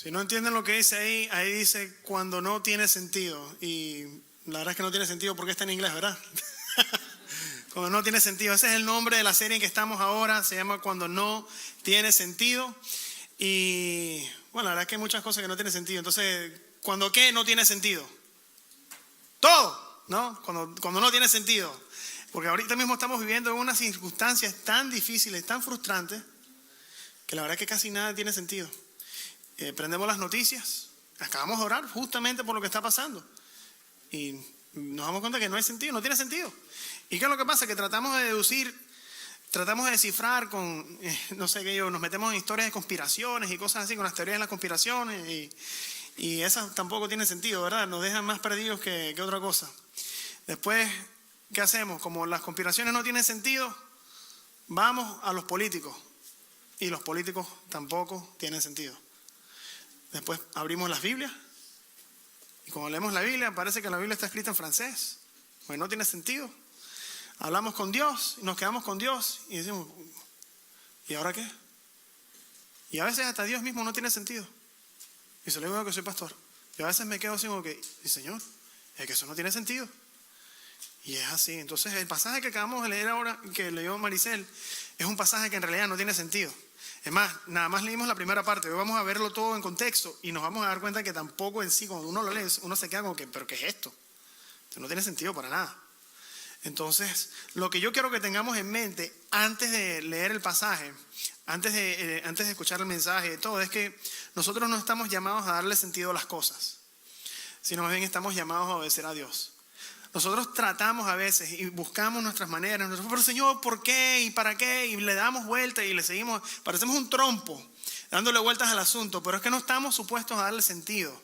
Si no entienden lo que dice ahí dice cuando no tiene sentido. Y la verdad es que no tiene sentido porque está en inglés, ¿verdad? Cuando no tiene sentido. Ese es el nombre de la serie en que estamos ahora. Se llama Cuando no tiene sentido. Y bueno, la verdad es que hay muchas cosas que no tienen sentido. Entonces, ¿cuándo qué no tiene sentido? Todo, ¿no? Cuando no tiene sentido. Porque ahorita mismo estamos viviendo en unas circunstancias tan difíciles, tan frustrantes, que la verdad es que casi nada tiene sentido. Prendemos las noticias, acabamos de orar justamente por lo que está pasando. Y nos damos cuenta que no hay sentido, no tiene sentido. ¿Y qué es lo que pasa? Que tratamos de deducir, tratamos de descifrar con, no sé qué nos metemos en historias de conspiraciones y cosas así, con las teorías de las conspiraciones y esas tampoco tienen sentido, ¿verdad? Nos dejan más perdidos que otra cosa. Después, ¿qué hacemos? Como las conspiraciones no tienen sentido, vamos a los políticos y los políticos tampoco tienen sentido. Después abrimos las Biblias y cuando leemos la Biblia parece que la Biblia está escrita en francés, pues no tiene sentido. Hablamos con Dios y nos quedamos con Dios y decimos, ¿y ahora qué? Y a veces hasta Dios mismo no tiene sentido. Y se lo digo que soy pastor. Y a veces me quedo así como que, Señor, es que eso no tiene sentido. Y es así. Entonces el pasaje que acabamos de leer ahora, que leyó Maricel, es un pasaje que en realidad no tiene sentido. Es más, nada más leímos la primera parte. Hoy vamos a verlo todo en contexto y nos vamos a dar cuenta que tampoco en sí, cuando uno lo lee, uno se queda como que, ¿pero qué es esto? Esto no tiene sentido para nada. Entonces, lo que yo quiero que tengamos en mente antes de leer el pasaje, antes de escuchar el mensaje y todo, es que nosotros no estamos llamados a darle sentido a las cosas, sino más bien estamos llamados a obedecer a Dios. Nosotros tratamos a veces y buscamos nuestras maneras, pero Señor, ¿por qué? ¿Y para qué? Y le damos vueltas y le seguimos, parecemos un trompo, dándole vueltas al asunto, pero es que no estamos supuestos a darle sentido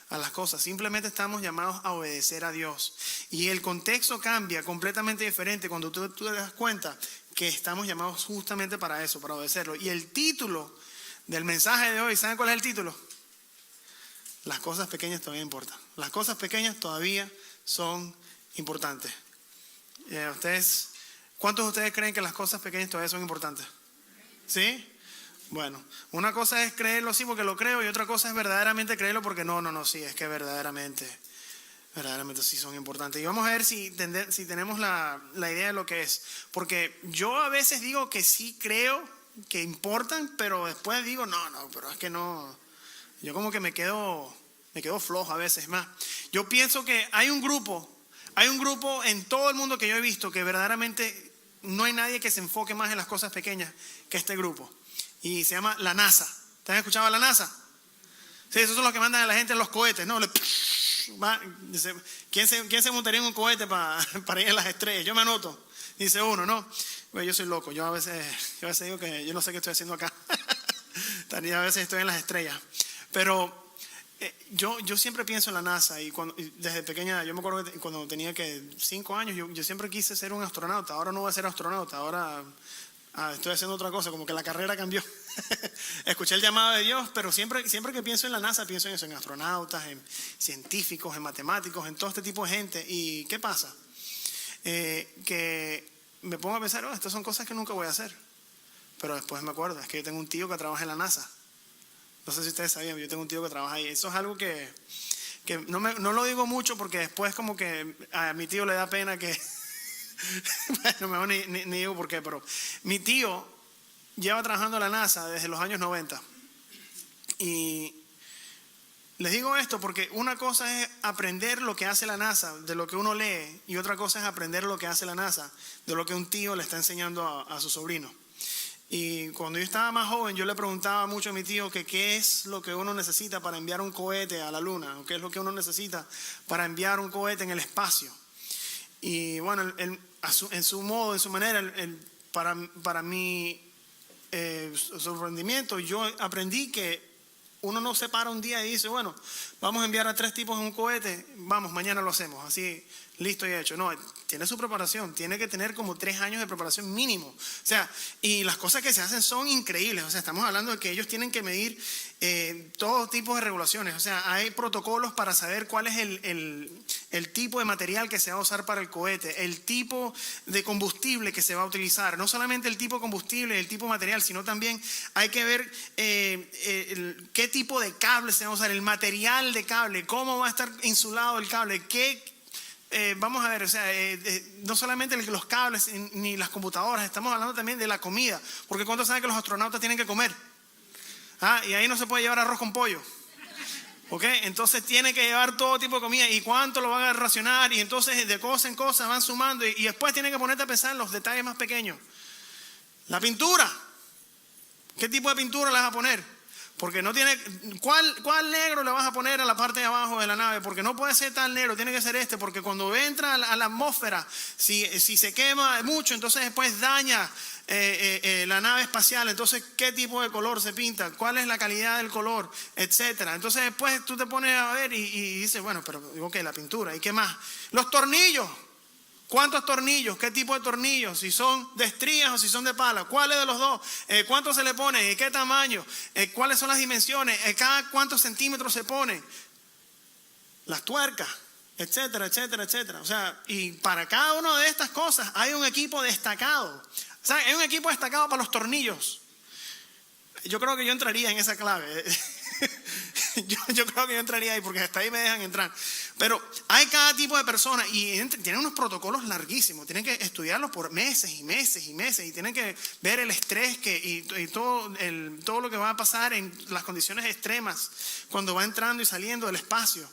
a las cosas, simplemente estamos llamados a obedecer a Dios. Y el contexto cambia completamente diferente cuando tú te das cuenta que estamos llamados justamente para eso, para obedecerlo. Y el título del mensaje de hoy, ¿saben cuál es el título? Las cosas pequeñas todavía importan. Las cosas pequeñas todavía son importantes. ¿Cuántos de ustedes creen que las cosas pequeñas todavía son importantes? ¿Sí? Bueno, una cosa es creerlo así porque lo creo y otra cosa es verdaderamente creerlo porque sí, es que verdaderamente sí son importantes. Y vamos a ver si tenemos la idea de lo que es. Porque yo a veces digo que sí creo que importan, pero después digo, pero es que no. Yo como que me quedo flojo a veces más. Yo pienso que hay un grupo en todo el mundo que yo he visto que verdaderamente no hay nadie que se enfoque más en las cosas pequeñas que este grupo. Y se llama la NASA. ¿Te han escuchado a la NASA? Sí, esos son los que mandan a la gente en los cohetes, ¿no? ¿Quién se montaría en un cohete para ir a las estrellas? Yo me anoto, dice uno, ¿no? Bueno, yo soy loco, yo a veces digo que yo no sé qué estoy haciendo acá. A veces estoy en las estrellas. Pero yo siempre pienso en la NASA y desde pequeña, yo me acuerdo que cuando tenía 5 años, yo siempre quise ser un astronauta. Ahora no voy a ser astronauta, ahora estoy haciendo otra cosa, como que la carrera cambió. Escuché el llamado de Dios, pero siempre que pienso en la NASA, pienso en eso, en astronautas, en científicos, en matemáticos, en todo este tipo de gente. ¿Y qué pasa? Que me pongo a pensar, estas son cosas que nunca voy a hacer. Pero después me acuerdo, es que yo tengo un tío que trabaja en la NASA. No sé si ustedes sabían, yo tengo un tío que trabaja ahí. Eso es algo que no lo digo mucho porque después como que a mi tío le da pena que... bueno, mejor ni digo por qué, pero mi tío lleva trabajando en la NASA desde los años 90. Y les digo esto porque una cosa es aprender lo que hace la NASA de lo que uno lee y otra cosa es aprender lo que hace la NASA de lo que un tío le está enseñando a su sobrino. Y cuando yo estaba más joven, yo le preguntaba mucho a mi tío que qué es lo que uno necesita para enviar un cohete a la luna, o qué es lo que uno necesita para enviar un cohete en el espacio. Y bueno, en su modo, en su manera, para mi sorprendimiento, yo aprendí que uno no se para un día y dice, bueno, vamos a enviar a 3 tipos en un cohete, vamos, mañana lo hacemos. Así listo y hecho. No, tiene su preparación, tiene que tener como 3 años de preparación mínimo. O sea, y las cosas que se hacen son increíbles. O sea, estamos hablando de que ellos tienen que medir todo tipo de regulaciones. O sea, hay protocolos para saber cuál es el tipo de material que se va a usar para el cohete, el tipo de combustible que se va a utilizar. No solamente el tipo de combustible, el tipo de material, sino también hay que ver qué tipo de cable se va a usar, el material de cable, cómo va a estar insulado el cable, vamos a ver, o sea, no solamente los cables ni las computadoras, estamos hablando también de la comida, porque ¿cuántos saben que los astronautas tienen que comer? Y ahí no se puede llevar arroz con pollo, ¿ok? Entonces tiene que llevar todo tipo de comida, y cuánto lo van a racionar, y entonces de cosa en cosa van sumando, y después tienen que ponerte a pensar en los detalles más pequeños. La pintura, ¿qué tipo de pintura le vas a poner? Porque no tiene, ¿cuál negro le vas a poner a la parte de abajo de la nave? Porque no puede ser tan negro, tiene que ser porque cuando entra a la atmósfera, si se quema mucho, entonces después daña la nave espacial. Entonces, ¿qué tipo de color se pinta? ¿Cuál es la calidad del color? Etcétera. Entonces después tú te pones a ver y dices, bueno, pero ok, la pintura, ¿y qué más? Los tornillos. ¿Cuántos tornillos? ¿Qué tipo de tornillos? Si son de estrías o si son de pala. ¿Cuáles de los dos? ¿Cuánto se le pone? ¿Qué tamaño? ¿Cuáles son las dimensiones? ¿Cada cuántos centímetros se pone? Las tuercas, etcétera, etcétera, etcétera. O sea, y para cada una de estas cosas hay un equipo destacado. O sea, hay un equipo destacado para los tornillos. Yo creo que yo entraría en esa clave. Yo creo que yo entraría ahí porque hasta ahí me dejan entrar. Pero hay cada tipo de persona y tienen unos protocolos larguísimos. Tienen que estudiarlos por meses y meses y meses y tienen que ver el estrés y todo lo que va a pasar en las condiciones extremas cuando va entrando y saliendo del espacio.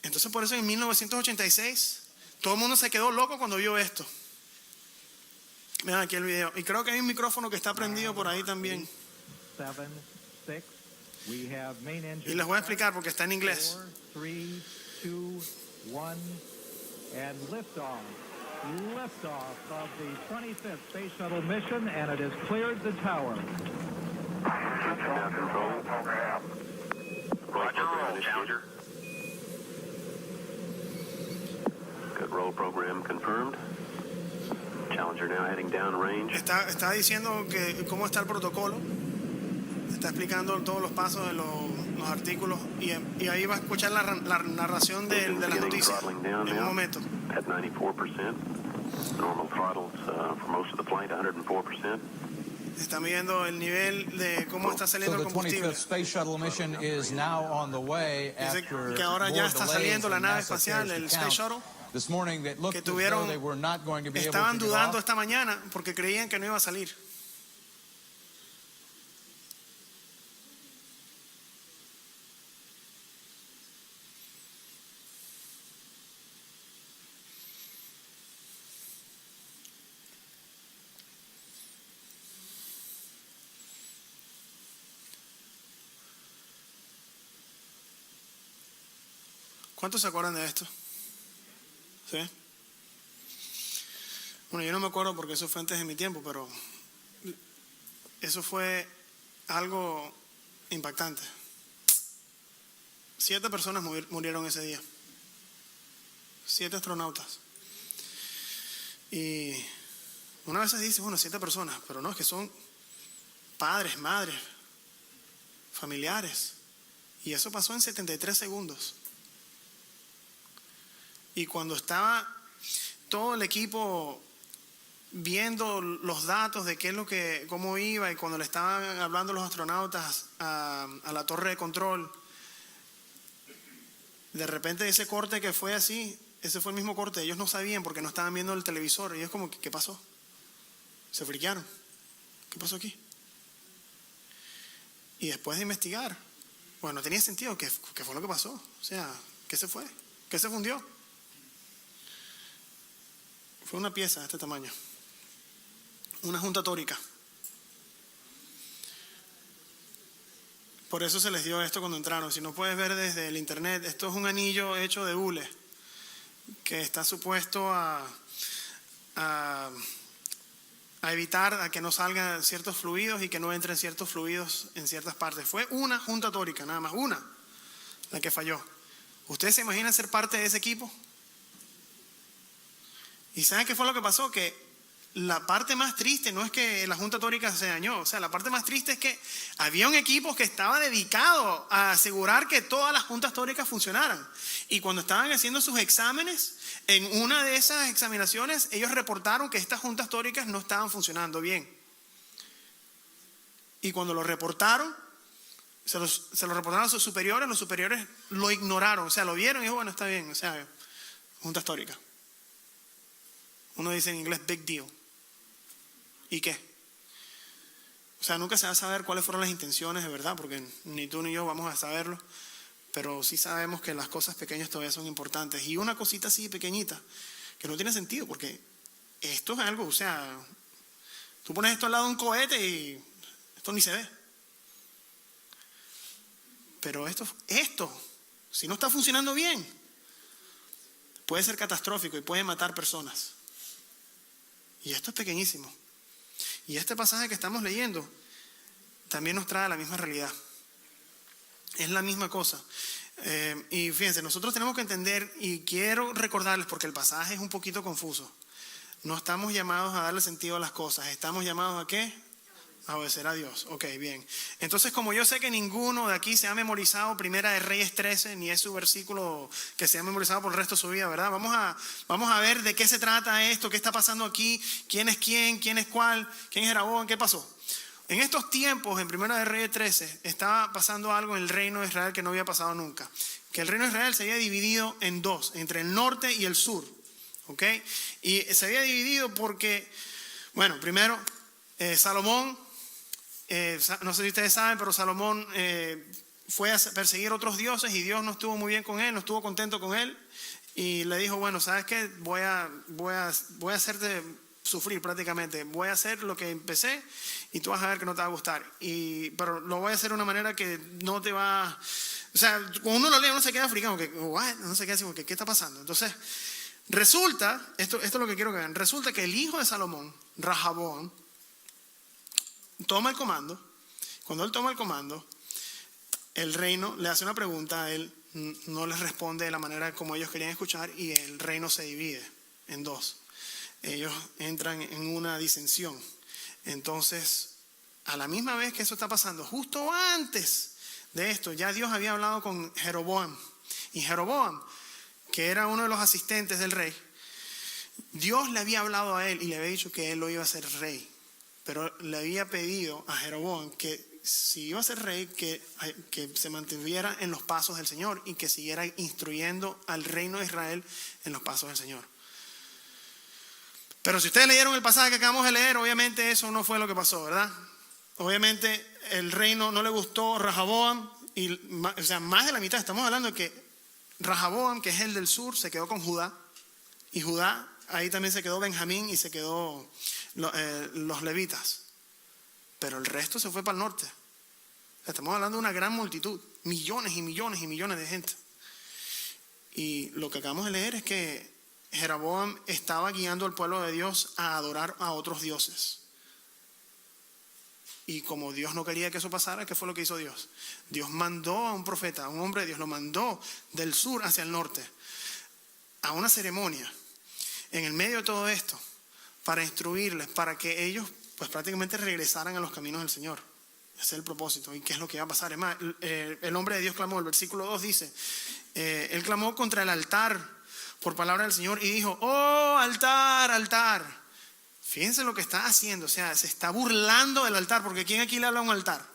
Entonces por eso en 1986 todo el mundo se quedó loco cuando vio esto. Vean aquí el video. Y creo que hay un micrófono que está prendido por ahí también. 7, 6. Y les voy a explicar porque está en inglés. 4, 3, 2, 1, and liftoff. Liftoff of the 25th Space Shuttle mission, and it has cleared the tower. Roger, roll, Challenger. Good roll program confirmed. Challenger now heading downrange. Está diciendo que cómo está el protocolo. Está explicando todos los pasos de los artículos y ahí va a escuchar la narración de las noticias en un momento. At 94%. Normal throttles for most of the flight, 104%. Están midiendo el nivel de cómo está saliendo el combustible. So the 25th Space Shuttle mission is now on the way after que ahora ya está saliendo la nave espacial, el Space Shuttle. This morning it looked Que as though they were not going to be able to estaban get dudando off. esta mañana porque creían que no iba a salir. ¿Cuántos se acuerdan de esto? ¿Sí? Bueno, yo no me acuerdo porque eso fue antes de mi tiempo, pero eso fue algo impactante. 7 personas murieron ese día. 7 astronautas. Y una vez se dice, bueno, 7 personas, pero no, es que son padres, madres, familiares. Y eso pasó en 73 segundos. Y cuando estaba todo el equipo viendo los datos de cómo iba, y cuando le estaban hablando los astronautas a la torre de control, de repente ese corte que fue así, ese fue el mismo corte. Ellos no sabían porque no estaban viendo el televisor. Ellos como, ¿qué pasó? Se friquearon. ¿Qué pasó aquí? Y después de investigar, bueno, no tenía sentido. ¿Qué fue lo que pasó? O sea, ¿qué se fue? ¿Qué se fundió? Fue una pieza de este tamaño. Una junta tórica. Por eso se les dio esto cuando entraron. Si no puedes ver desde el internet, esto es un anillo hecho de hule que está supuesto a evitar a que no salgan ciertos fluidos y que no entren ciertos fluidos en ciertas partes. Fue una junta tórica, nada más una, la que falló. ¿Ustedes se imaginan ser parte de ese equipo? ¿Y saben qué fue lo que pasó? Que la parte más triste no es que la junta tórica se dañó, o sea, la parte más triste es que había un equipo que estaba dedicado a asegurar que todas las juntas tóricas funcionaran. Y cuando estaban haciendo sus exámenes, en una de esas examinaciones, ellos reportaron que estas juntas tóricas no estaban funcionando bien. Y cuando lo reportaron, se lo reportaron a sus superiores, los superiores lo ignoraron, o sea, lo vieron y dijo, bueno, está bien, o sea, juntas tóricas. Uno dice en inglés, big deal. ¿Y qué? O sea, nunca se va a saber cuáles fueron las intenciones de verdad, porque ni tú ni yo vamos a saberlo, pero sí sabemos que las cosas pequeñas todavía son importantes. Y una cosita así pequeñita, que no tiene sentido, porque esto es algo, o sea, tú pones esto al lado de un cohete y esto ni se ve. Pero esto, si no está funcionando bien, puede ser catastrófico y puede matar personas. Y esto es pequeñísimo. Y este pasaje que estamos leyendo también nos trae la misma realidad. Es la misma cosa. Y fíjense, nosotros tenemos que entender, y quiero recordarles porque el pasaje es un poquito confuso. No estamos llamados a darle sentido a las cosas. ¿Estamos llamados a qué? A obedecer a Dios. Ok, bien. Entonces, como yo sé que ninguno de aquí se ha memorizado Primera de Reyes 13, ni es su versículo que se ha memorizado por el resto de su vida, ¿verdad? Vamos a ver de qué se trata esto, qué está pasando aquí, quién es quién es cuál, quién es Jeroboam, qué pasó. En estos tiempos, en Primera de Reyes 13, estaba pasando algo en el reino de Israel que no había pasado nunca. Que el reino de Israel se había dividido en dos, entre el norte y el sur. ¿Ok? Y se había dividido porque, bueno, primero, Salomón, no sé si ustedes saben, pero Salomón fue a perseguir otros dioses y Dios no estuvo muy bien con él, no estuvo contento con él y le dijo, bueno, ¿sabes qué? Voy a hacerte sufrir prácticamente, voy a hacer lo que empecé y tú vas a ver que no te va a gustar, pero lo voy a hacer de una manera que no te va, o sea, cuando uno lo lee uno se queda africano, no se queda así, ¿qué está pasando? Entonces resulta, esto es lo que quiero que vean, resulta que el hijo de Salomón, Rehoboam, toma el comando. Cuando él toma el comando, el reino le hace una pregunta, él no les responde de la manera como ellos querían escuchar y el reino se divide en dos. Ellos entran en una disensión. Entonces, a la misma vez que eso está pasando, justo antes de esto, ya Dios había hablado con Jeroboam. Y Jeroboam, que era uno de los asistentes del rey, Dios le había hablado a él y le había dicho que él lo iba a hacer rey. Pero le había pedido a Jeroboam que si iba a ser rey, que se mantuviera en los pasos del Señor y que siguiera instruyendo al reino de Israel en los pasos del Señor. Pero si ustedes leyeron el pasaje que acabamos de leer, obviamente eso no fue lo que pasó, ¿verdad? Obviamente el reino no le gustó a Rehoboam, o sea, más de la mitad. Estamos hablando de que Rehoboam, que es el del sur, se quedó con Judá, y Judá, ahí también se quedó Benjamín y se quedó los levitas, pero el resto se fue para el norte. Estamos hablando de una gran multitud, millones y millones y millones de gente. Y lo que acabamos de leer es que Jeroboam estaba guiando al pueblo de Dios a adorar a otros dioses. Y como Dios no quería que eso pasara, ¿qué fue lo que hizo Dios? Dios mandó a un profeta, a un hombre de Dios, lo mandó del sur hacia el norte a una ceremonia en el medio de todo esto, para instruirles, para que ellos pues prácticamente regresaran a los caminos del Señor. Ese es el propósito. ¿Y qué es lo que va a pasar? Es más, el hombre de Dios clamó, el versículo 2 dice, él clamó contra el altar por palabra del Señor y dijo, oh altar, altar. Fíjense lo que está haciendo, o sea, se está burlando del altar, porque ¿quién aquí le habla a un altar?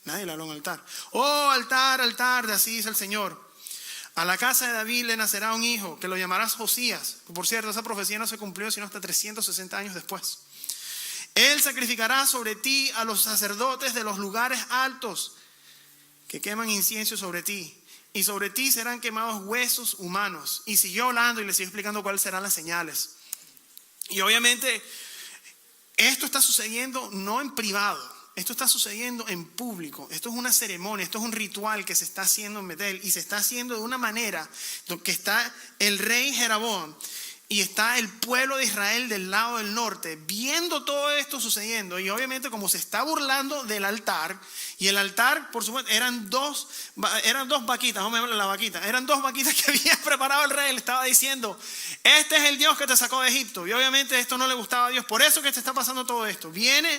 Nadie le habla a un altar. Oh altar, altar, de así dice el Señor. A la casa de David le nacerá un hijo, que lo llamarás Josías. Por cierto, esa profecía no se cumplió sino hasta 360 años después. Él sacrificará sobre ti a los sacerdotes de los lugares altos que queman incienso sobre ti. Y sobre ti serán quemados huesos humanos. Y siguió hablando y le siguió explicando cuáles serán las señales. Y obviamente esto está sucediendo no en privado. Esto está sucediendo en público. Esto es una ceremonia, esto es un ritual que se está haciendo en Betel y se está haciendo de una manera que está el rey Jeroboam y está el pueblo de Israel del lado del norte viendo todo esto sucediendo, y obviamente como se está burlando del altar, y el altar, por supuesto, eran dos vaquitas, vamos a ver la vaquita, eran dos vaquitas que había preparado el rey. Le estaba diciendo: este es el Dios que te sacó de Egipto. Y obviamente esto no le gustaba a Dios, por eso que te está pasando todo esto. Viene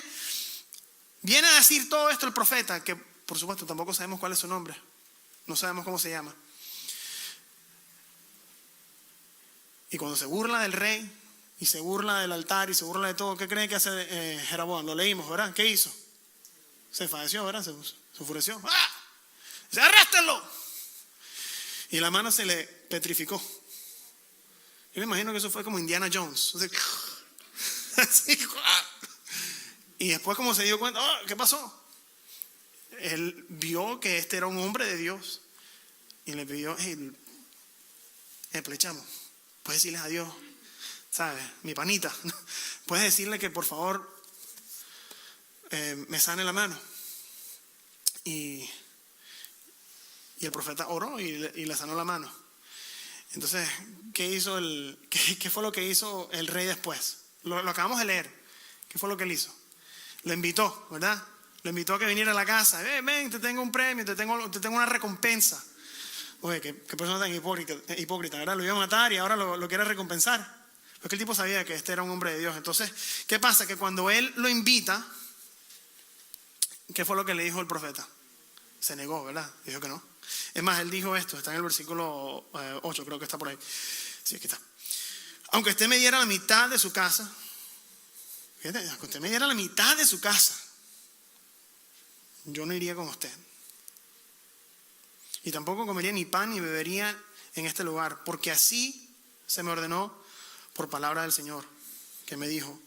a decir todo esto el profeta, que por supuesto tampoco sabemos cuál es su nombre, no sabemos cómo se llama. Y cuando se burla del rey, y se burla del altar, y se burla de todo, ¿qué creen que hace Jeroboam? Lo leímos, ¿verdad? ¿Qué hizo? Se enfadeció, ¿verdad? Se enfureció. ¡Ah! ¡Se arréstenlo! Y la mano se le petrificó. Yo me imagino que eso fue como Indiana Jones. Así, y después, como se dio cuenta, oh, ¿qué pasó? Él vio que este era un hombre de Dios y le pidió: hey, plechamo, puedes decirles a Dios, ¿sabes? Mi panita, puedes decirle que por favor me sane la mano. Y el profeta oró y le sanó la mano. Entonces, ¿qué fue lo que hizo el rey después? Lo acabamos de leer. ¿Qué fue lo que él hizo? Lo invitó, ¿verdad? Lo invitó a que viniera a la casa. Ven, te tengo un premio, te tengo una recompensa. Oye, qué persona tan hipócrita, ¿verdad? Lo iba a matar y ahora lo quiere recompensar. Porque el tipo sabía que este era un hombre de Dios. Entonces, ¿qué pasa? Que cuando él lo invita, ¿qué fue lo que le dijo el profeta? Se negó, ¿verdad? Dijo que no. Es más, él dijo esto, está en el versículo 8, creo que está por ahí. Sí, aquí está. Aunque usted me diera la mitad de su casa, fíjate, aunque usted me diera la mitad de su casa, yo no iría con usted. Y tampoco comería ni pan ni bebería en este lugar, porque así se me ordenó por palabra del Señor, que me dijo: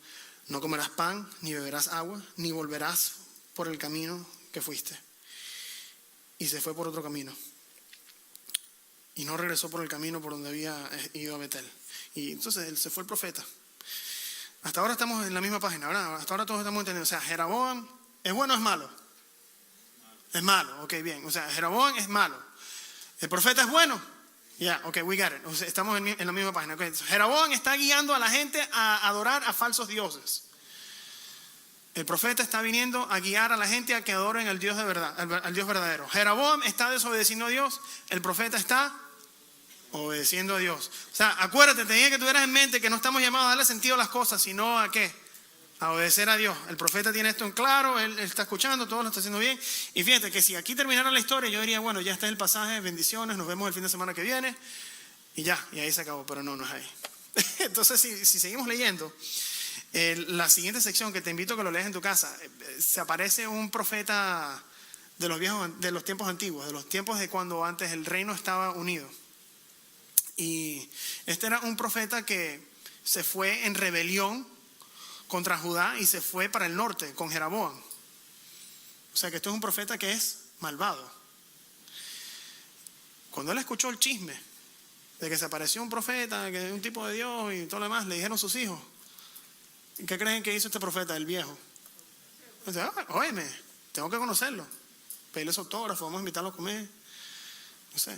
no comerás pan, ni beberás agua, ni volverás por el camino que fuiste. Y se fue por otro camino. Y no regresó por el camino por donde había ido a Betel. Y entonces se fue el profeta. Hasta ahora estamos en la misma página, ¿verdad? Hasta ahora todos estamos entendiendo. O sea, Jeroboam, ¿es bueno o es malo? Es malo, ok, bien. O sea, Jeroboam es malo. ¿El profeta es bueno? Ya, ok, we got it. O sea, estamos en la misma página. Okay. Jeroboam está guiando a la gente a adorar a falsos dioses. El profeta está viniendo a guiar a la gente a que adoren al Dios de verdad, al Dios verdadero. Jeroboam está desobedeciendo a Dios, el profeta está obedeciendo a Dios. O sea, acuérdate, tenía que tuvieras en mente que no estamos llamados a darle sentido a las cosas, sino a ¿qué? A obedecer a Dios. El profeta tiene esto en claro, él está escuchando, todo lo está haciendo bien. Y fíjate que si aquí terminara la historia, yo diría, bueno, ya está el pasaje, bendiciones, nos vemos el fin de semana que viene, y ya, y ahí se acabó, pero no es ahí. Entonces, si seguimos leyendo, la siguiente sección, que te invito a que lo leas en tu casa, se aparece un profeta de los tiempos antiguos, de los tiempos de cuando antes el reino estaba unido. Y este era un profeta que se fue en rebelión contra Judá y se fue para el norte con Jeroboam. O sea que esto es un profeta que es malvado. Cuando él escuchó el chisme de que se apareció un profeta, que es un tipo de Dios y todo lo demás, le dijeron sus hijos: ¿qué creen que hizo este profeta, el viejo? Dice: óyeme, tengo que conocerlo, pedirle su autógrafo, vamos a invitarlo a comer, no sé.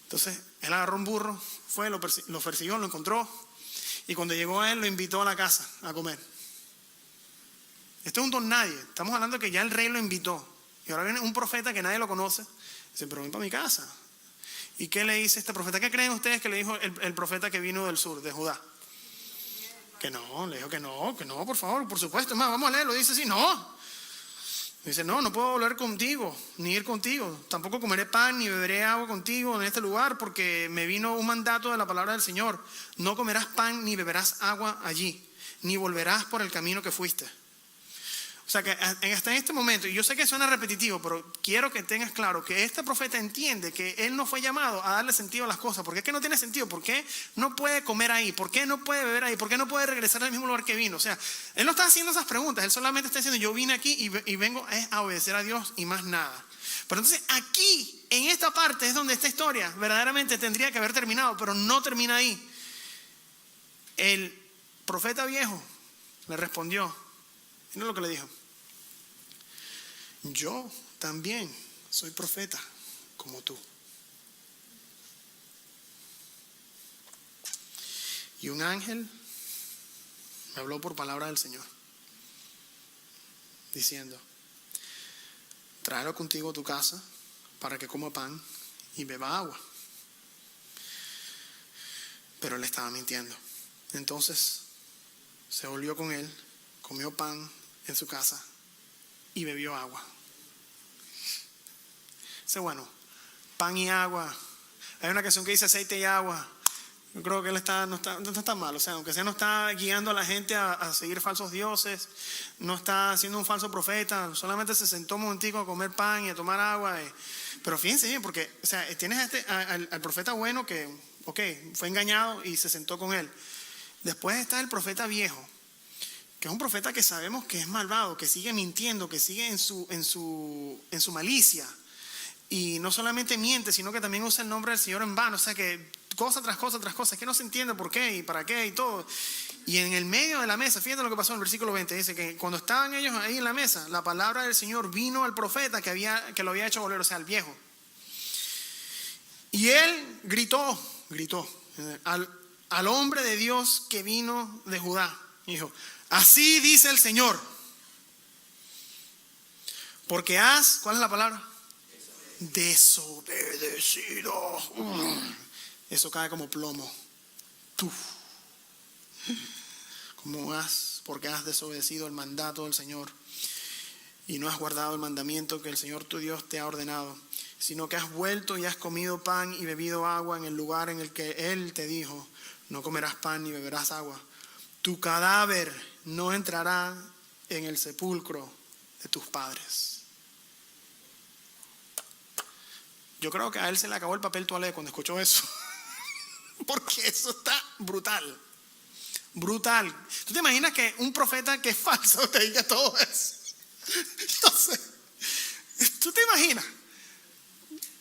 Entonces él agarró un burro, fue, lo persiguió, lo encontró, y cuando llegó a él lo invitó a la casa a comer. Esto es un don nadie, estamos hablando de que ya el rey lo invitó, y ahora viene un profeta que nadie lo conoce. Dice: pero ven para mi casa. ¿Y qué le dice este profeta? ¿Qué creen ustedes que le dijo el profeta que vino del sur, de Judá? Que no, le dijo que no, por favor, por supuesto. Es más, vamos a leerlo. Dice así: no. Dice: no puedo volver contigo, ni ir contigo. Tampoco comeré pan, ni beberé agua contigo en este lugar, porque me vino un mandato de la palabra del Señor. No comerás pan, ni beberás agua allí, ni volverás por el camino que fuiste. O sea que hasta en este momento, y yo sé que suena repetitivo, pero quiero que tengas claro que este profeta entiende que él no fue llamado a darle sentido a las cosas. ¿Por qué es que no tiene sentido? ¿Por qué no puede comer ahí? ¿Por qué no puede beber ahí? ¿Por qué no puede regresar al mismo lugar que vino? O sea, él no está haciendo esas preguntas, él solamente está diciendo: yo vine aquí y vengo a obedecer a Dios y más nada. Pero entonces aquí, en esta parte, es donde esta historia verdaderamente tendría que haber terminado, pero no termina ahí. El profeta viejo le respondió, mira lo que le dijo: yo también soy profeta como tú. Y un ángel me habló por palabra del Señor, diciendo: tráelo contigo a tu casa para que coma pan y beba agua. Pero él estaba mintiendo. Entonces se volvió con él, comió pan en su casa y bebió agua. Dice, bueno, pan y agua. Hay una canción que dice aceite y agua. Yo creo que él no está mal. O sea, aunque sea, no está guiando a la gente a seguir falsos dioses, no está siendo un falso profeta, solamente se sentó un momentico a comer pan y a tomar agua. Pero fíjense bien, porque o sea, tienes al profeta bueno que, fue engañado y se sentó con él. Después está el profeta viejo, que es un profeta que sabemos que es malvado, que sigue mintiendo, que sigue en su malicia. Y no solamente miente, sino que también usa el nombre del Señor en vano. O sea que cosa tras cosa tras cosa, es que no se entiende por qué y para qué y todo. Y en el medio de la mesa, fíjate lo que pasó en el versículo 20, dice que cuando estaban ellos ahí en la mesa, la palabra del Señor vino al profeta que lo había hecho volver, o sea, al viejo. Y él gritó al hombre de Dios que vino de Judá. Y dijo: así dice el Señor, porque ¿cuál es la palabra? Desobedecido. Eso cae como plomo. Porque has desobedecido el mandato del Señor y no has guardado el mandamiento que el Señor tu Dios te ha ordenado, sino que has vuelto y has comido pan y bebido agua en el lugar en el que Él te dijo: no comerás pan ni beberás agua. Tu cadáver no entrará en el sepulcro de tus padres. Yo creo que a él se le acabó el papel toalé cuando escuchó eso. Porque eso está brutal. Brutal. ¿Tú te imaginas que un profeta que es falso te diga todo eso? No sé. ¿Tú te imaginas?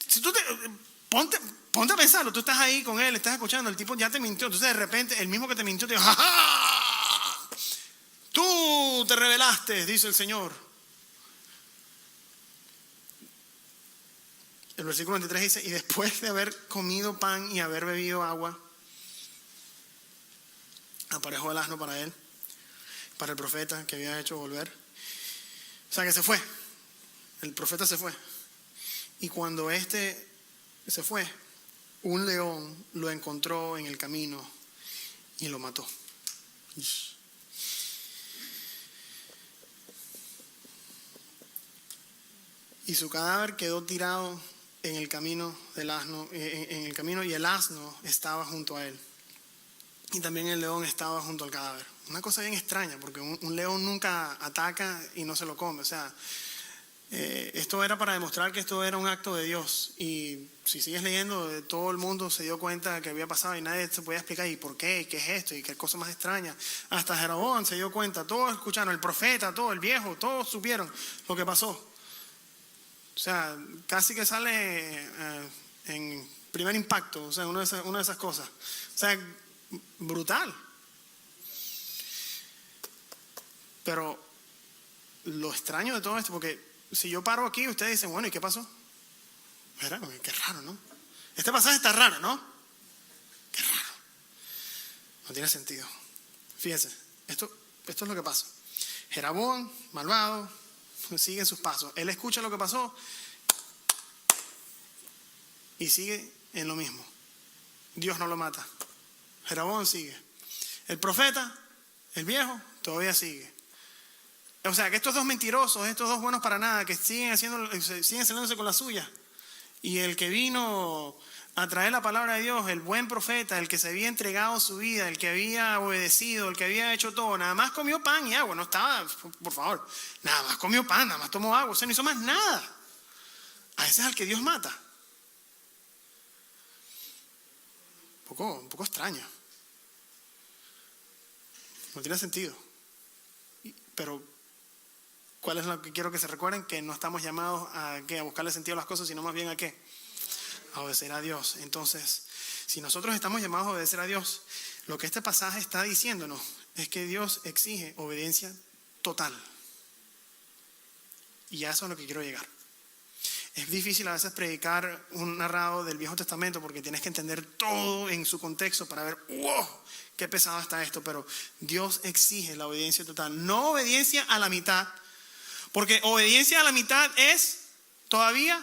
Si ponte a pensarlo. Tú estás ahí con él, estás escuchando, el tipo ya te mintió. Entonces de repente el mismo que te mintió te dijo: ¡ja, ja! Tú te rebelaste, dice el Señor. El versículo 23 dice: y después de haber comido pan y haber bebido agua, aparejó el asno para él, para el profeta que había hecho volver. O sea que se fue. El profeta se fue. Y cuando se fue, un león lo encontró en el camino y lo mató. Y su cadáver quedó tirado en el camino del asno, en el camino, y el asno estaba junto a él. Y también el león estaba junto al cadáver. Una cosa bien extraña, porque un león nunca ataca y no se lo come. O sea, esto era para demostrar que esto era un acto de Dios. Y si sigues leyendo, todo el mundo se dio cuenta de que había pasado y nadie se podía explicar y por qué, y qué es esto, y qué cosa más extraña. Hasta Jeroboam se dio cuenta, todos escucharon, el profeta, todo, el viejo, todos supieron lo que pasó. O sea, casi que sale en primer impacto, o sea, una de esas cosas. O sea, brutal. Pero lo extraño de todo esto, porque si yo paro aquí, ustedes dicen: bueno, ¿y qué pasó? Mira, qué raro, ¿no? Este pasaje está raro, ¿no? Qué raro. No tiene sentido. Fíjense, esto es lo que pasa. Jeroboam, malvado, sigue en sus pasos. Él escucha lo que pasó y sigue en lo mismo. Dios no lo mata. Jeroboam sigue. El profeta, el viejo, todavía sigue. O sea, que estos dos mentirosos, estos dos buenos para nada, que siguen saliéndose con la suya. Y el que vino a traer la palabra de Dios, el buen profeta, el que se había entregado su vida, el que había obedecido, el que había hecho todo, nada más comió pan y agua. No estaba, por favor, nada más comió pan, nada más tomó agua. O sea, no hizo más nada. A ese es al que Dios mata. Un poco extraño. No tiene sentido. Pero ¿cuál es lo que quiero que se recuerden? Que no estamos llamados a buscarle sentido a las cosas, sino más bien a ¿qué? A obedecer a Dios. Entonces, si nosotros estamos llamados a obedecer a Dios, lo que este pasaje está diciéndonos es que Dios exige obediencia total. Y a eso es a lo que quiero llegar. Es difícil a veces predicar un narrado del Viejo Testamento porque tienes que entender todo en su contexto para ver, wow, qué pesado está esto. Pero Dios exige la obediencia total, no obediencia a la mitad, porque obediencia a la mitad es todavía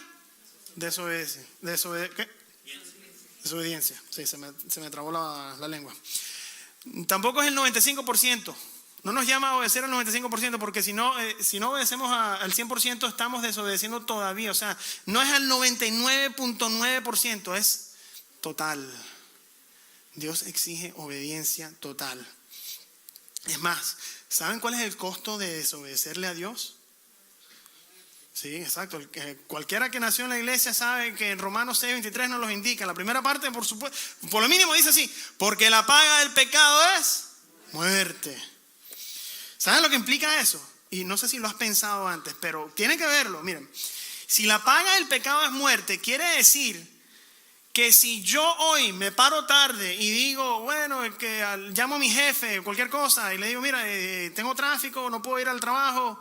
desobediencia. Desobediencia. Sí, se me trabó la lengua. Tampoco es el 95%. No nos llama a obedecer al 95% porque si no obedecemos al 100% estamos desobedeciendo todavía. O sea, no es al 99.9%, es total. Dios exige obediencia total. Es más, ¿saben cuál es el costo de desobedecerle a Dios? Sí, exacto. Cualquiera que nació en la iglesia sabe que en Romanos 6:23 nos los indica. La primera parte, por supuesto, por lo mínimo dice así: porque la paga del pecado es muerte. ¿Saben lo que implica eso? Y no sé si lo has pensado antes, pero tiene que verlo. Miren, si la paga del pecado es muerte, quiere decir que si yo hoy me paro tarde y digo, bueno, llamo a mi jefe, cualquier cosa, y le digo, mira, tengo tráfico, no puedo ir al trabajo,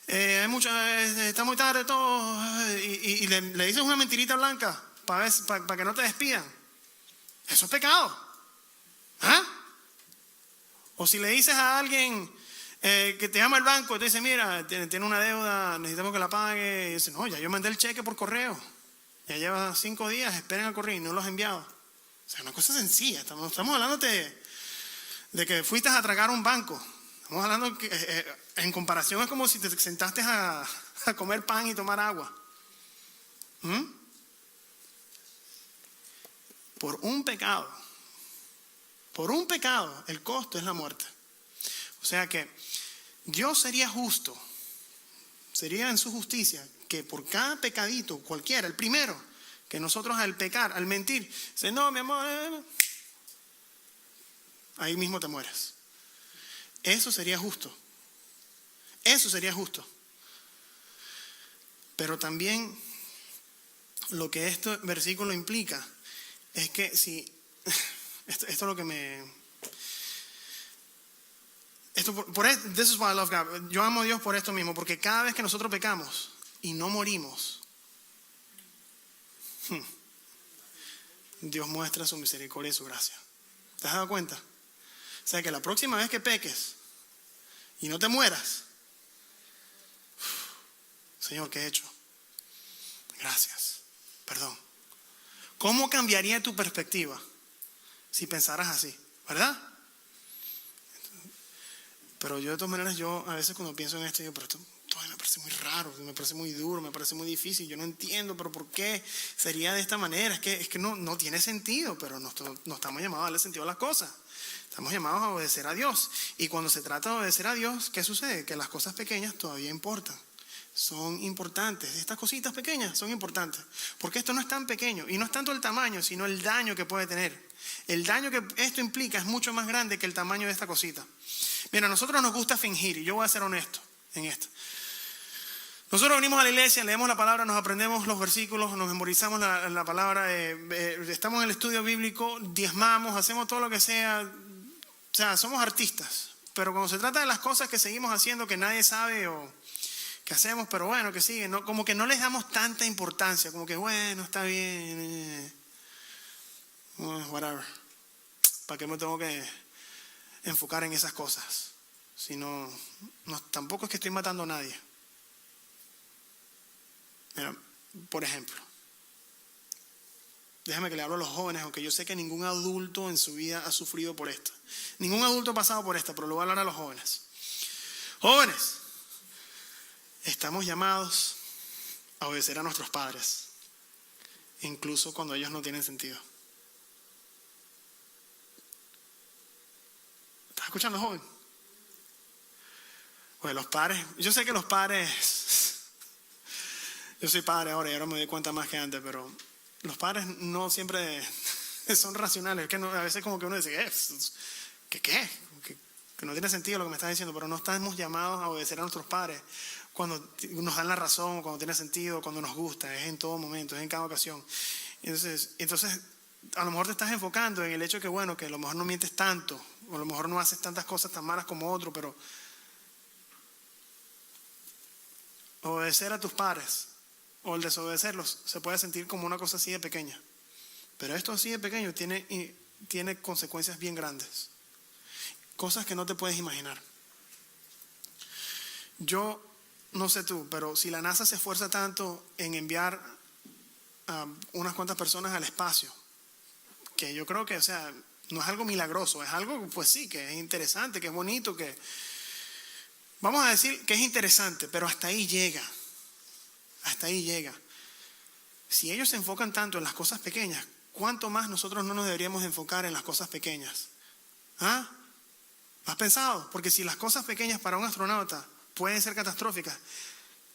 está muy tarde todo, y le dices una mentirita blanca para que no te despidan, eso es pecado. ¿Ah? O si le dices a alguien que te llama al banco y te dice, mira, tiene una deuda, necesitamos que la pague, y dice, no, ya yo mandé el cheque por correo, ya lleva 5 días, esperen al correo y no lo has enviado. O sea, una cosa sencilla, estamos hablando de que fuiste a atracar un banco. Estamos hablando que en comparación es como si te sentaste a comer pan y tomar agua. Por un pecado, el costo es la muerte. O sea que Dios sería justo, sería en su justicia, que por cada pecadito, cualquiera, el primero, que nosotros al pecar, al mentir, dice, no, mi amor, ahí mismo te mueres. Eso sería justo. Eso sería justo. Pero también lo que este versículo implica es que si, esto es lo que this is why I love God. Yo amo a Dios por esto mismo, porque cada vez que nosotros pecamos y no morimos, Dios muestra su misericordia y su gracia. ¿Te has dado cuenta? O sea que la próxima vez que peques y no te mueras, Señor, ¿qué he hecho? Gracias, perdón. ¿Cómo cambiaría tu perspectiva si pensaras así? ¿Verdad? Pero yo de todas maneras, a veces cuando pienso en esto, digo, pero esto todavía me parece muy raro, me parece muy duro, me parece muy difícil, yo no entiendo, pero ¿por qué sería de esta manera? Es que no tiene sentido, pero no estamos llamados a darle sentido a las cosas. Estamos llamados a obedecer a Dios. Y cuando se trata de obedecer a Dios, ¿qué sucede? Que las cosas pequeñas todavía importan. Son importantes. Estas cositas pequeñas son importantes. Porque esto no es tan pequeño. Y no es tanto el tamaño, sino el daño que puede tener. El daño que esto implica es mucho más grande que el tamaño de esta cosita. Mira, a nosotros nos gusta fingir. Y yo voy a ser honesto en esto. Nosotros venimos a la iglesia, leemos la palabra, nos aprendemos los versículos, nos memorizamos la palabra, estamos en el estudio bíblico, diezmamos, hacemos todo lo que sea. O sea, somos artistas. Pero cuando se trata de las cosas que seguimos haciendo que nadie sabe o que hacemos, pero bueno, que sigue, ¿no? Como que no les damos tanta importancia, como que bueno, está bien, whatever. ¿Para qué me tengo que enfocar en esas cosas? Si tampoco es que estoy matando a nadie. Mira, por ejemplo, déjame que le hablo a los jóvenes, aunque yo sé que ningún adulto en su vida ha sufrido por esto. Ningún adulto ha pasado por esto, pero lo voy a hablar a los jóvenes. Jóvenes, estamos llamados a obedecer a nuestros padres, incluso cuando ellos no tienen sentido. ¿Estás escuchando, joven? Pues los padres, yo sé que los padres, yo soy padre ahora y ahora me doy cuenta más que antes, pero los padres no siempre son racionales. Es que a veces como que uno dice, ¿qué? Que no tiene sentido lo que me estás diciendo, pero no estamos llamados a obedecer a nuestros padres cuando nos dan la razón, cuando tiene sentido, cuando nos gusta, es en todo momento, es en cada ocasión. Entonces a lo mejor te estás enfocando en el hecho que bueno, que a lo mejor no mientes tanto, o a lo mejor no haces tantas cosas tan malas como otro, pero obedecer a tus padres o el desobedecerlos se puede sentir como una cosa así de pequeña. Pero esto así de pequeño tiene consecuencias bien grandes. Cosas que no te puedes imaginar. Yo no sé tú, pero si la NASA se esfuerza tanto en enviar a unas cuantas personas al espacio, que yo creo que, o sea, no es algo milagroso, es algo, pues sí, que es interesante, que es bonito, que vamos a decir que es interesante, pero hasta ahí llega. Hasta ahí llega. Si ellos se enfocan tanto en las cosas pequeñas, ¿cuánto más nosotros no nos deberíamos enfocar en las cosas pequeñas? ¿Ah? ¿Has pensado? Porque si las cosas pequeñas para un astronauta pueden ser catastróficas,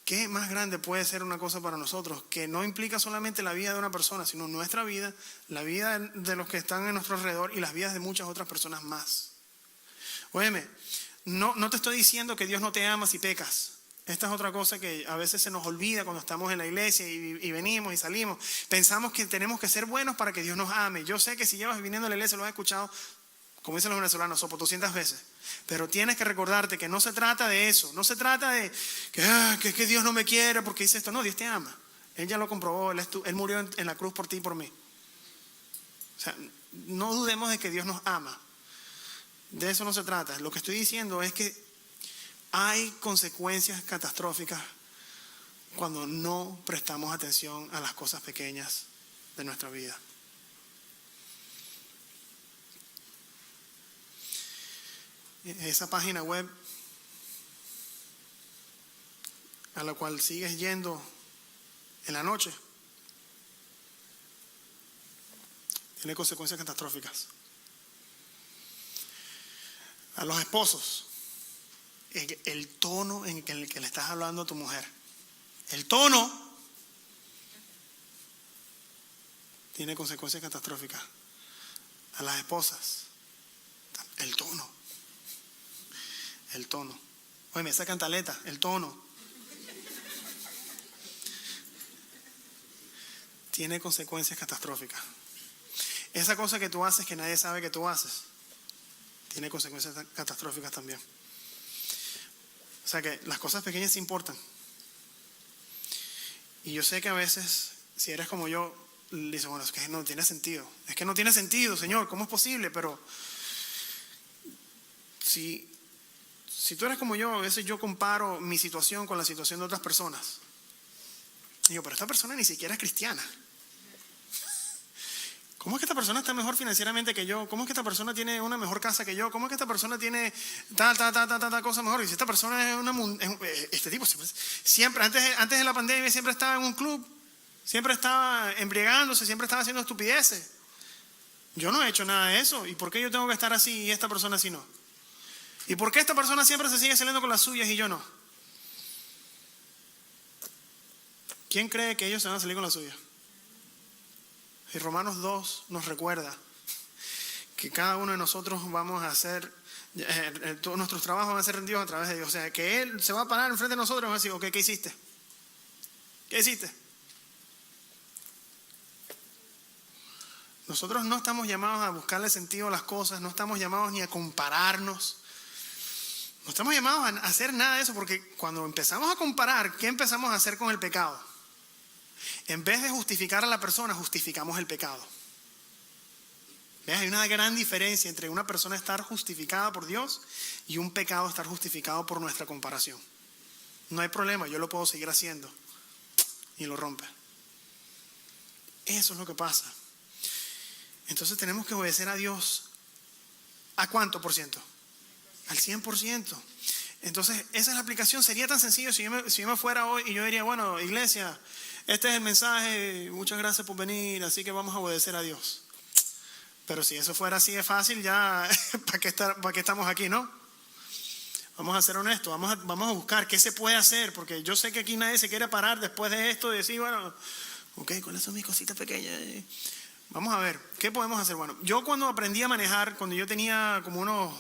¿qué más grande puede ser una cosa para nosotros? Que no implica solamente la vida de una persona, sino nuestra vida, la vida de los que están en nuestro alrededor y las vidas de muchas otras personas más. Óyeme, no te estoy diciendo que Dios no te ama si pecas. Esta es otra cosa que a veces se nos olvida cuando estamos en la iglesia y venimos y salimos. Pensamos que tenemos que ser buenos para que Dios nos ame. Yo sé que si llevas viniendo a la iglesia lo has escuchado, como dicen los venezolanos, por 200 veces. Pero tienes que recordarte que no se trata de eso. No se trata de que Dios no me quiere porque dice esto. No, Dios te ama. Él ya lo comprobó. Él murió en la cruz por ti y por mí. O sea, no dudemos de que Dios nos ama. De eso no se trata. Lo que estoy diciendo es que hay consecuencias catastróficas cuando no prestamos atención a las cosas pequeñas de nuestra vida. Esa página web a la cual sigues yendo en la noche tiene consecuencias catastróficas. A los esposos, el tono en el que le estás hablando a tu mujer, el tono tiene consecuencias catastróficas. A las esposas, el tono. Oye, esa cantaleta, el tono tiene consecuencias catastróficas. Esa cosa que tú haces que nadie sabe que tú haces tiene consecuencias catastróficas también. O sea que las cosas pequeñas sí importan. Y yo sé que a veces, si eres como yo, dices, bueno, es que no tiene sentido. Es que no tiene sentido, Señor, ¿cómo es posible? Pero si tú eres como yo, a veces yo comparo mi situación con la situación de otras personas. Digo, pero esta persona ni siquiera es cristiana. ¿Cómo es que esta persona está mejor financieramente que yo? ¿Cómo es que esta persona tiene una mejor casa que yo? ¿Cómo es que esta persona tiene tal cosa mejor? Y si esta persona este tipo siempre antes de la pandemia siempre estaba en un club, siempre estaba embriagándose, siempre estaba haciendo estupideces. Yo no he hecho nada de eso. ¿Y por qué yo tengo que estar así y esta persona así no? ¿Y por qué esta persona siempre se sigue saliendo con las suyas y yo no? ¿Quién cree que ellos se van a salir con las suyas? Y Romanos 2 nos recuerda que cada uno de nosotros vamos a hacer, todos nuestros trabajos van a ser rendidos a través de Dios. O sea, que Él se va a parar enfrente de nosotros y va a decir, ok, ¿qué hiciste? ¿Qué hiciste? Nosotros no estamos llamados a buscarle sentido a las cosas, no estamos llamados ni a compararnos. No estamos llamados a hacer nada de eso, porque cuando empezamos a comparar, ¿qué empezamos a hacer con el pecado? En vez de justificar a la persona, justificamos el pecado. ¿Ves? Hay una gran diferencia entre una persona estar justificada por Dios y un pecado estar justificado por nuestra comparación. No hay problema, yo lo puedo seguir haciendo. Y lo rompe. Eso es lo que pasa. Entonces tenemos que obedecer a Dios. ¿A cuánto por ciento? Al 100%. Entonces esa es la aplicación. Sería tan sencillo si yo me fuera hoy y yo diría, bueno, iglesia, este es el mensaje, muchas gracias por venir, así que vamos a obedecer a Dios. Pero si eso fuera así de fácil, ya, ¿para qué estamos aquí, no? Vamos a ser honestos, vamos a buscar qué se puede hacer, porque yo sé que aquí nadie se quiere parar después de esto y decir, bueno, ok, ¿cuáles son mis cositas pequeñas? Vamos a ver, ¿qué podemos hacer? Bueno, yo cuando aprendí a manejar, cuando yo tenía como unos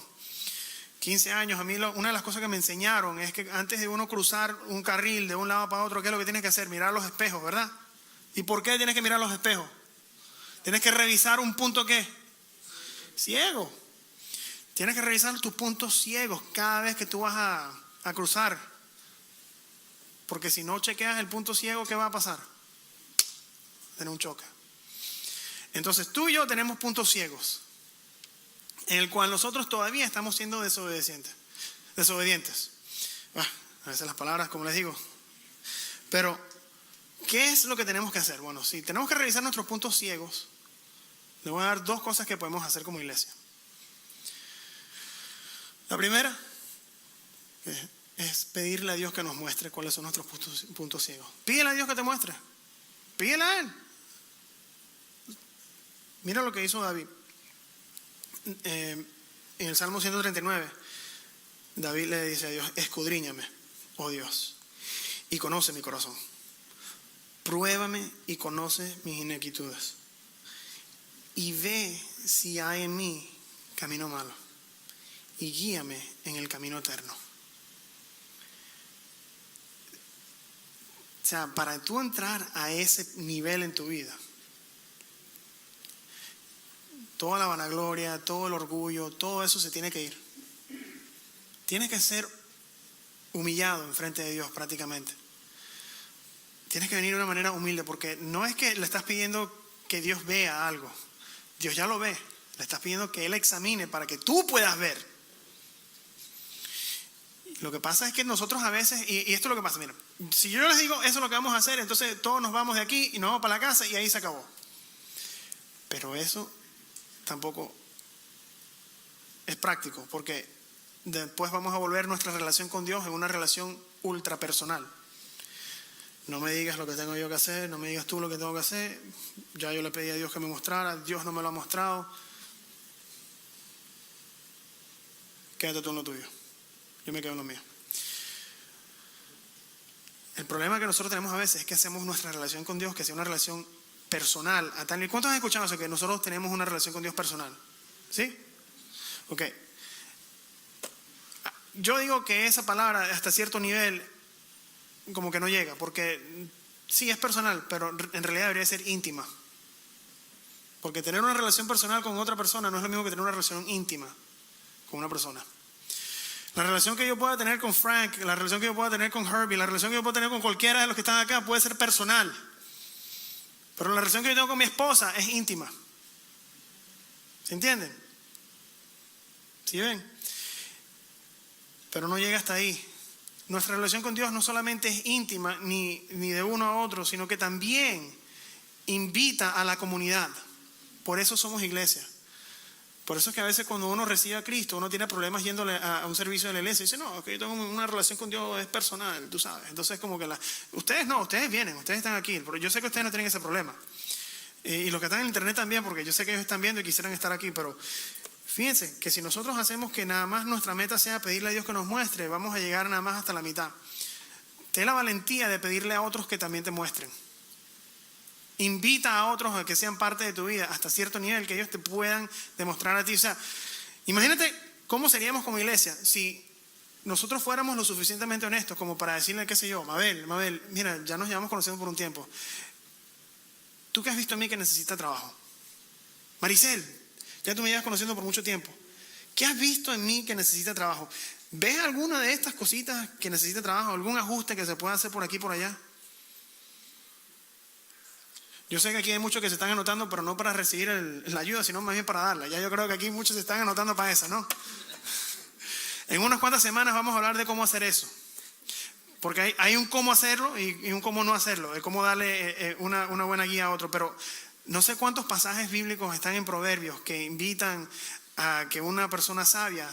15 años, a mí una de las cosas que me enseñaron es que antes de uno cruzar un carril de un lado para otro, ¿qué es lo que tienes que hacer? Mirar los espejos, ¿verdad? ¿Y por qué tienes que mirar los espejos? Tienes que revisar un punto, ¿qué? Ciego. Tienes que revisar tus puntos ciegos cada vez que tú vas a cruzar. Porque si no chequeas el punto ciego, ¿qué va a pasar? Tener un choque. Entonces tú y yo tenemos puntos ciegos, en el cual nosotros todavía estamos siendo desobedientes. A veces las palabras, como les digo. Pero, ¿qué es lo que tenemos que hacer? Bueno, si tenemos que revisar nuestros puntos ciegos, le voy a dar 2 cosas que podemos hacer como iglesia. La primera es pedirle a Dios que nos muestre cuáles son nuestros puntos ciegos. Pídele a Dios que te muestre. Pídele a Él. Mira lo que hizo David. En el Salmo 139, David le dice a Dios: escudriñame, oh Dios, y conoce mi corazón. Pruébame y conoce mis inequitudes. Y ve si hay en mí camino malo. Y guíame en el camino eterno. O sea, para tú entrar a ese nivel en tu vida, toda la vanagloria, todo el orgullo, todo eso se tiene que ir. Tienes que ser humillado enfrente de Dios prácticamente. Tienes que venir de una manera humilde, porque no es que le estás pidiendo que Dios vea algo. Dios ya lo ve. Le estás pidiendo que Él examine para que tú puedas ver. Lo que pasa es que nosotros a veces, y esto es lo que pasa, mira, si yo les digo eso es lo que vamos a hacer, entonces todos nos vamos de aquí y nos vamos para la casa y ahí se acabó. Pero eso tampoco es práctico, porque después vamos a volver nuestra relación con Dios en una relación ultra personal. No me digas lo que tengo yo que hacer, no me digas tú lo que tengo que hacer. Ya yo le pedí a Dios que me mostrara, Dios no me lo ha mostrado. Quédate tú en lo tuyo, yo me quedo en lo mío. El problema que nosotros tenemos a veces es que hacemos nuestra relación con Dios que sea una relación personal. ¿Cuántos han escuchado eso? Que nosotros tenemos una relación con Dios personal. ¿Sí? Ok. Yo digo que esa palabra hasta cierto nivel como que no llega, porque sí es personal, pero en realidad debería ser íntima. Porque tener una relación personal con otra persona no es lo mismo que tener una relación íntima con una persona. La relación que yo pueda tener con Frank, la relación que yo pueda tener con Herbie, la relación que yo pueda tener con cualquiera de los que están acá puede ser personal. Pero la relación que yo tengo con mi esposa es íntima. ¿Se entienden? ¿Sí ven? Pero no llega hasta ahí. Nuestra relación con Dios no solamente es íntima ni de uno a otro, sino que también invita a la comunidad. Por eso somos iglesia. Por eso es que a veces cuando uno recibe a Cristo, uno tiene problemas yéndole a un servicio de la iglesia y dice: no, que yo tengo una relación con Dios, es personal, tú sabes. Entonces como que ustedes vienen, ustedes están aquí, pero yo sé que ustedes no tienen ese problema. Y los que están en internet también, porque yo sé que ellos están viendo y quisieran estar aquí, pero fíjense que si nosotros hacemos que nada más nuestra meta sea pedirle a Dios que nos muestre, vamos a llegar nada más hasta la mitad. Ten la valentía de pedirle a otros que también te muestren. Invita a otros a que sean parte de tu vida hasta cierto nivel, que ellos te puedan demostrar a ti. O sea, imagínate cómo seríamos como iglesia si nosotros fuéramos lo suficientemente honestos como para decirle, qué sé yo, Mabel, mira, ya nos llevamos conociendo por un tiempo. ¿Tú qué has visto en mí que necesita trabajo? Maricel, ya tú me llevas conociendo por mucho tiempo. ¿Qué has visto en mí que necesita trabajo? ¿Ves alguna de estas cositas que necesita trabajo? ¿Algún ajuste que se pueda hacer por aquí y por allá? Yo sé que aquí hay muchos que se están anotando, pero no para recibir la ayuda, sino más bien para darla. Ya yo creo que aquí muchos se están anotando para esa, ¿no? En unas cuantas semanas vamos a hablar de cómo hacer eso. Porque hay un cómo hacerlo y un cómo no hacerlo. De cómo darle una buena guía a otro. Pero no sé cuántos pasajes bíblicos están en Proverbios que invitan a que una persona sabia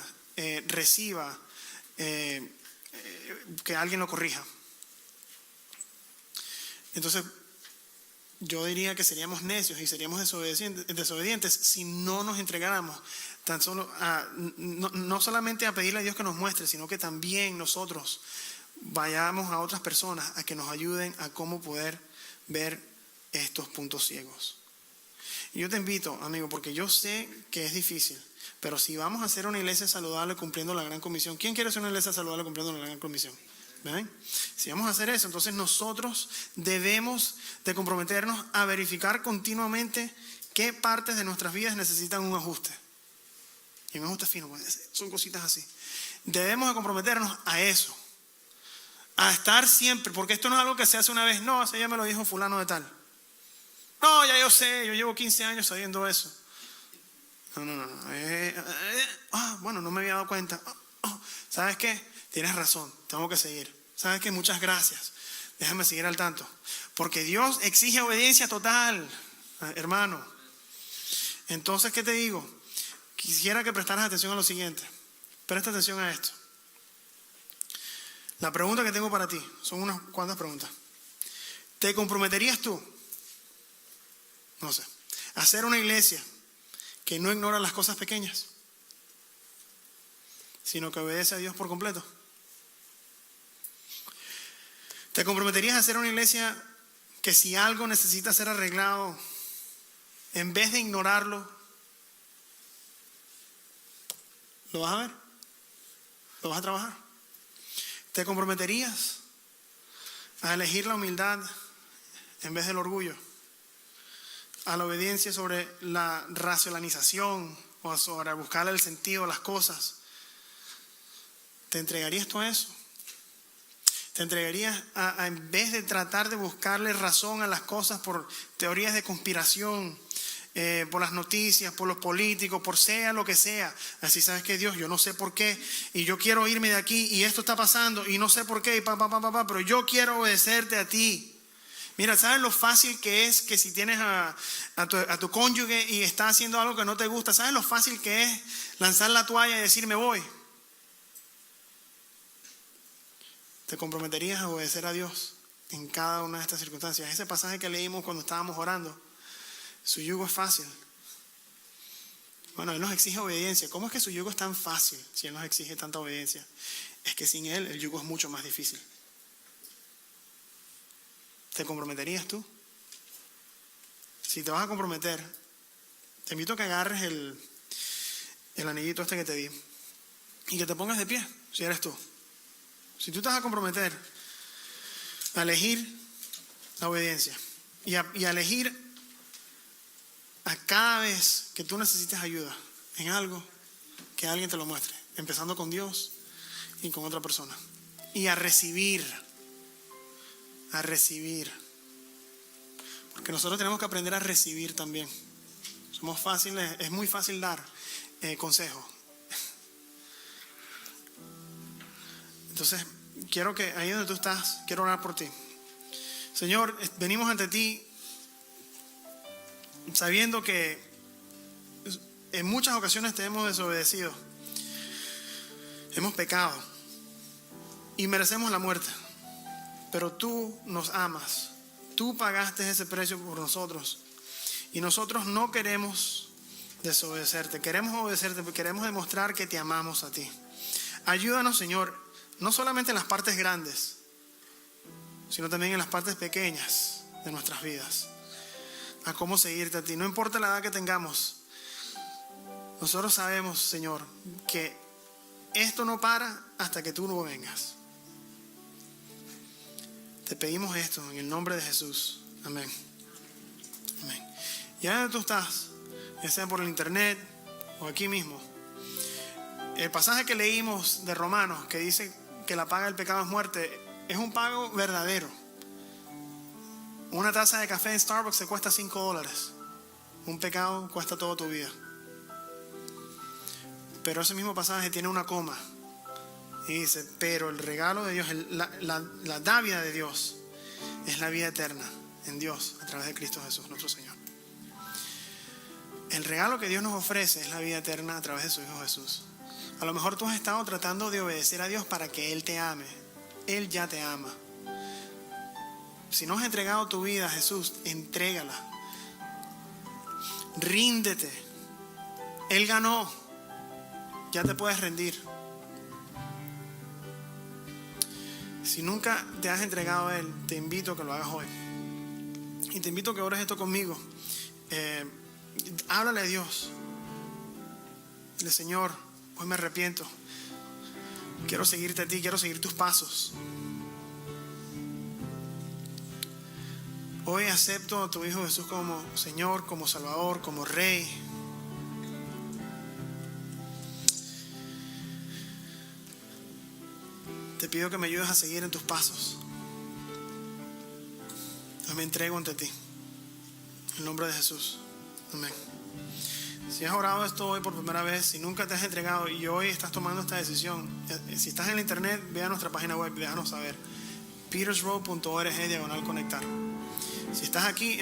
reciba que alguien lo corrija. Entonces, yo diría que seríamos necios y seríamos desobedientes si no nos entregáramos tan solo no solamente a pedirle a Dios que nos muestre, sino que también nosotros vayamos a otras personas a que nos ayuden a cómo poder ver estos puntos ciegos. Y yo te invito, amigo, porque yo sé que es difícil, pero si vamos a hacer una iglesia saludable cumpliendo la gran comisión, ¿quién quiere hacer una iglesia saludable cumpliendo la gran comisión? ¿Ven? Si vamos a hacer eso, entonces nosotros debemos de comprometernos a verificar continuamente qué partes de nuestras vidas necesitan un ajuste. Y un ajuste fino, son cositas así. Debemos de comprometernos a eso, a estar siempre, porque esto no es algo que se hace una vez. No, eso ya me lo dijo fulano de tal. No, ya yo sé, yo llevo 15 años sabiendo eso. No. Bueno, no me había dado cuenta. ¿Sabes qué? Tienes razón, tengo que seguir. ¿Sabes qué? Muchas gracias. Déjame seguir al tanto. Porque Dios exige obediencia total, hermano. Entonces, ¿qué te digo? Quisiera que prestaras atención a lo siguiente. Presta atención a esto. La pregunta que tengo para ti, son unas cuantas preguntas. ¿Te comprometerías tú? No sé. ¿A hacer una iglesia que no ignora las cosas pequeñas, sino que obedece a Dios por completo? ¿Te comprometerías a hacer una iglesia que si algo necesita ser arreglado, en vez de ignorarlo, lo vas a ver? ¿Lo vas a trabajar? ¿Te comprometerías a elegir la humildad en vez del orgullo? A la obediencia sobre la racionalización o sobre buscarle el sentido a las cosas. ¿Te entregarías tú a eso? ¿Te entregarías a en vez de tratar de buscarle razón a las cosas por teorías de conspiración, por las noticias, por los políticos, por sea lo que sea? Así, ¿sabes qué, Dios? Yo no sé por qué y yo quiero irme de aquí y esto está pasando y no sé por qué, pero yo quiero obedecerte a ti. Mira, ¿sabes lo fácil que es que si tienes a tu cónyuge y está haciendo algo que no te gusta? ¿Sabes lo fácil que es lanzar la toalla y decir me voy? ¿Te comprometerías a obedecer a Dios en cada una de estas circunstancias? Ese pasaje que leímos cuando estábamos orando, su yugo es fácil. Bueno, Él nos exige obediencia. ¿Cómo es que su yugo es tan fácil si Él nos exige tanta obediencia? Es que sin Él el yugo es mucho más difícil. ¿Te comprometerías tú? Si te vas a comprometer, te invito a que agarres el anillito este que te di y que te pongas de pie, si eres tú. Si tú te vas a comprometer a elegir la obediencia y a elegir a cada vez que tú necesites ayuda en algo, que alguien te lo muestre, empezando con Dios y con otra persona. Y a recibir. Porque nosotros tenemos que aprender a recibir también. Somos fáciles, es muy fácil dar consejos. Entonces, quiero que ahí donde tú estás, quiero orar por ti. Señor, venimos ante ti sabiendo que en muchas ocasiones te hemos desobedecido. Hemos pecado y merecemos la muerte. Pero tú nos amas. Tú pagaste ese precio por nosotros. Y nosotros no queremos desobedecerte. Queremos obedecerte, porque queremos demostrar que te amamos a ti. Ayúdanos, Señor, no solamente en las partes grandes, sino también en las partes pequeñas de nuestras vidas, a cómo seguirte a ti. No importa la edad que tengamos, nosotros sabemos, Señor, que esto no para hasta que tú no vengas. Te pedimos esto en el nombre de Jesús. Amén. Amén. Y ahí donde tú estás, ya sea por el internet o aquí mismo, el pasaje que leímos de Romanos, que dice que la paga del pecado es muerte, es un pago verdadero. Una taza de café en Starbucks te cuesta $5. Un pecado cuesta toda tu vida. Pero ese mismo pasaje tiene una coma y dice, pero el regalo de Dios, la dávida de Dios es la vida eterna en Dios a través de Cristo Jesús, nuestro Señor. El regalo que Dios nos ofrece es la vida eterna a través de su Hijo Jesús. A lo mejor tú has estado tratando de obedecer a Dios para que Él te ame. Él ya te ama. Si no has entregado tu vida a Jesús, entrégala. Ríndete. Él ganó. Ya te puedes rendir. Si nunca te has entregado a Él, te invito a que lo hagas hoy. Y te invito a que ores esto conmigo. Háblale a Dios. Dile, Señor, hoy me arrepiento. Quiero seguirte a ti, quiero seguir tus pasos. Hoy acepto a tu Hijo Jesús como Señor, como Salvador, como Rey. Te te pido que me ayudes a seguir en tus pasos. Yo me entrego ante ti. En el nombre de Jesús. Amén. Si has orado esto hoy por primera vez, si nunca te has entregado y hoy estás tomando esta decisión, si estás en la internet, ve a nuestra página web y déjanos saber. petersroad.org/conectar. Si estás aquí